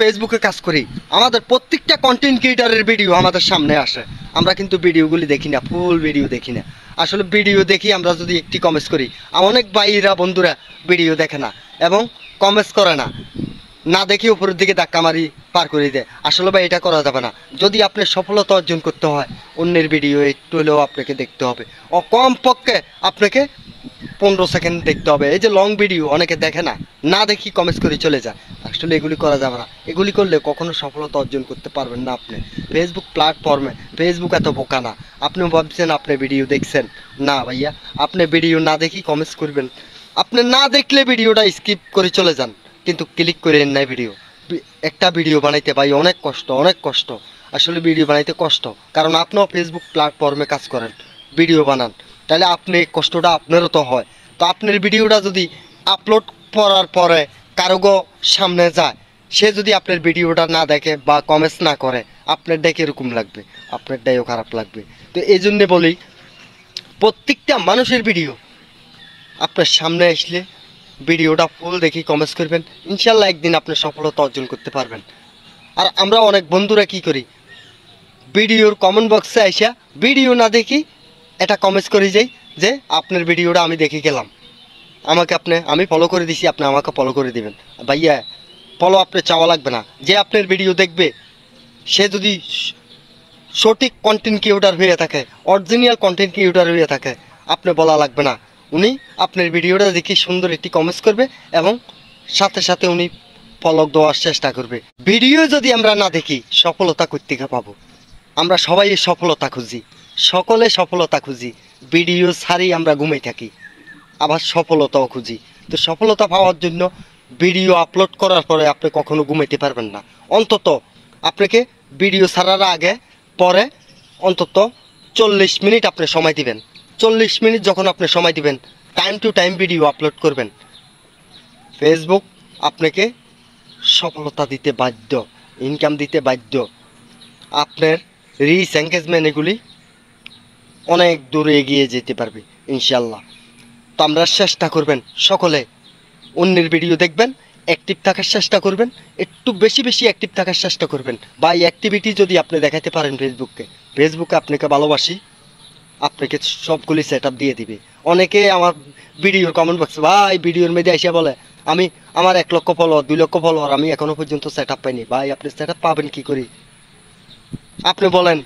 ফেসবুকে কাজ করি, আমাদের প্রত্যেকটা কন্টেন্ট ক্রিয়েটারের ভিডিও আমাদের সামনে আসে। আমরা কিন্তু ভিডিওগুলি দেখি না, ফুল ভিডিও দেখি না। আসলে ভিডিও দেখি আমরা যদি একটি কমেন্টস করি, অনেক ভাইরা বন্ধুরা ভিডিও দেখে না এবং কমেন্টস করে না, না দেখি উপরের দিকে ধাক্কা মারি পার করে দেয়। আসলে ভাই এটা করা যাবে না। যদি আপনি সফলতা অর্জন করতে হয়, অন্যের ভিডিও একটু হলেও আপনাকে দেখতে হবে, ও কমপক্ষে আপনাকে 15 সেকেন্ড দেখতে হবে। এই যে লং ভিডিও অনেকে দেখে না, না দেখি কমেন্টস করে চলে যায়। আসলে এগুলি করা যাবে না। এগুলি করলে কখনো সফলতা অর্জন করতে পারবেন না আপনি ফেসবুক প্ল্যাটফর্মে। ফেসবুক এত বোকা না। আপনি ভাবছেন আপনি ভিডিও দেখছেন, না ভাইয়া, আপনি ভিডিও না দেখি কমেন্টস করবেন। আপনি না দেখলে ভিডিওটা স্কিপ করে চলে যান, কিন্তু ক্লিক করেন না ভিডিও। একটা ভিডিও বানাইতে ভাই অনেক কষ্ট, অনেক কষ্ট। আসলে ভিডিও বানাইতে কষ্ট, কারণ আপনিও ফেসবুক প্ল্যাটফর্মে কাজ করেন, ভিডিও বানান, তাহলে আপনি কষ্টটা আপনারও তো হয়। তো আপনার ভিডিওটা যদি আপলোড করার পরে কারোগো সামনে যায়, সে যদি আপনার ভিডিওটা না দেখে বা কমেন্টস না করে, আপনার দেখে এরকম লাগবে, আপনার ডাইও খারাপ লাগবে। তো এই জন্যে বলি, প্রত্যেকটা মানুষের ভিডিও আপনার সামনে আসলে ভিডিওটা ফুল দেখি কমেন্টস করবেন, ইনশাল্লাহ একদিন আপনি সফলতা অর্জন করতে পারবেন। আর আমরা অনেক বন্ধুরা কি করি, ভিডিওর কমেন্ট বক্সে আইসা ভিডিও না দেখি এটা কমেন্টস করে যাই যে আপনার ভিডিওটা আমি দেখে গেলাম, আমাকে আমি ফলো করে দিছি, আপনি আমাকে ফলো করে দিবেন। ভাইয়া, ফলো আপনি চাওয়া লাগবে না। যে আপনার ভিডিও দেখবে, সে যদি সঠিক কন্টেন্ট ক্রিয়েটর হয়ে থাকে, অরিজিনাল কন্টেন্ট ক্রিয়েটর হয়ে থাকে, আপনি বলা লাগবে না, উনি আপনার ভিডিওটা দেখে সুন্দর একটি কমেন্টস করবে এবং সাথে সাথে উনি ফলো দেওয়ার চেষ্টা করবে। ভিডিও যদি আমরা না দেখি, সফলতা করতে পাবো? আমরা সবাই সফলতা খুঁজি, সকলে সফলতা খুঁজি। ভিডিও ছাড়ি আমরা ঘুমাই থাকি, আবার সফলতাও খুঁজি। তো সফলতা পাওয়ার জন্য ভিডিও আপলোড করার পরে আপনি কখনো ঘুমাইতে পারবেন না। অন্তত আপনাকে ভিডিও ছাড়ার আগে পরে অন্তত 40 মিনিট আপনি সময় দিবেন। 40 মিনিট যখন আপনি সময় দিবেন, time to time video upload করবেন, ফেসবুক আপনাকে সফলতা দিতে বাধ্য, ইনকাম দিতে বাধ্য। আপনার রিচ এঙ্গেজমেন্ট এগুলি অনেক দূরে এগিয়ে যেতে পারবে ইনশাল্লাহ। তো আমরা চেষ্টা করবেন সকলে, অন্যের ভিডিও দেখবেন, অ্যাক্টিভ থাকার চেষ্টা করবেন, একটু বেশি বেশি অ্যাক্টিভ থাকার চেষ্টা করবেন। বা এই অ্যাক্টিভিটি যদি আপনি দেখাতে পারেন ফেসবুকে আপনাকে ভালোবাসি, আপনাকে সবগুলি সেট আপ দিয়ে দিবে। অনেকে আমার ভিডিওর কমেন্ট বক্সে, ভাই ভিডিওর মধ্যে এসে বলে আমি আমার 1 লক্ষ ফলোয়ার, 2 লক্ষ ফলোয়ার আমি এখনো পর্যন্ত সেট আপ পাইনি। ভাই, আপনি সেট আপ পাবেন কী করি? আপনি বলেন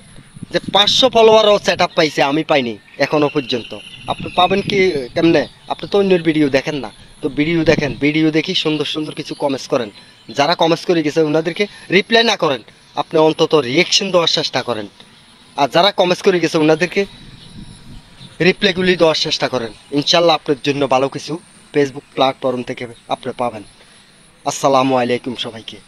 যে 500 ফলোয়ারও সেট আপ পাইছে, আমি পাইনি এখনো পর্যন্ত। আপনি পাবেন কি কেমনে? আপনি তো অন্যের ভিডিও দেখেন না। তো ভিডিও দেখেন, ভিডিও দেখি সুন্দর সুন্দর কিছু কমেন্টস করেন। যারা কমেন্টস করে গেছে ওনাদেরকে রিপ্লাই না করেন, আপনি অন্তত রিয়েকশন দেওয়ার চেষ্টা করেন। আর যারা কমেন্টস করে গেছে ওনাদেরকে রিপ্লাইগুলি দেওয়ার চেষ্টা করেন। ইনশাল্লাহ আপনার জন্য ভালো কিছু ফেসবুক প্ল্যাটফর্ম থেকে আপনি পাবেন। আসসালামু আলাইকুম সবাইকে।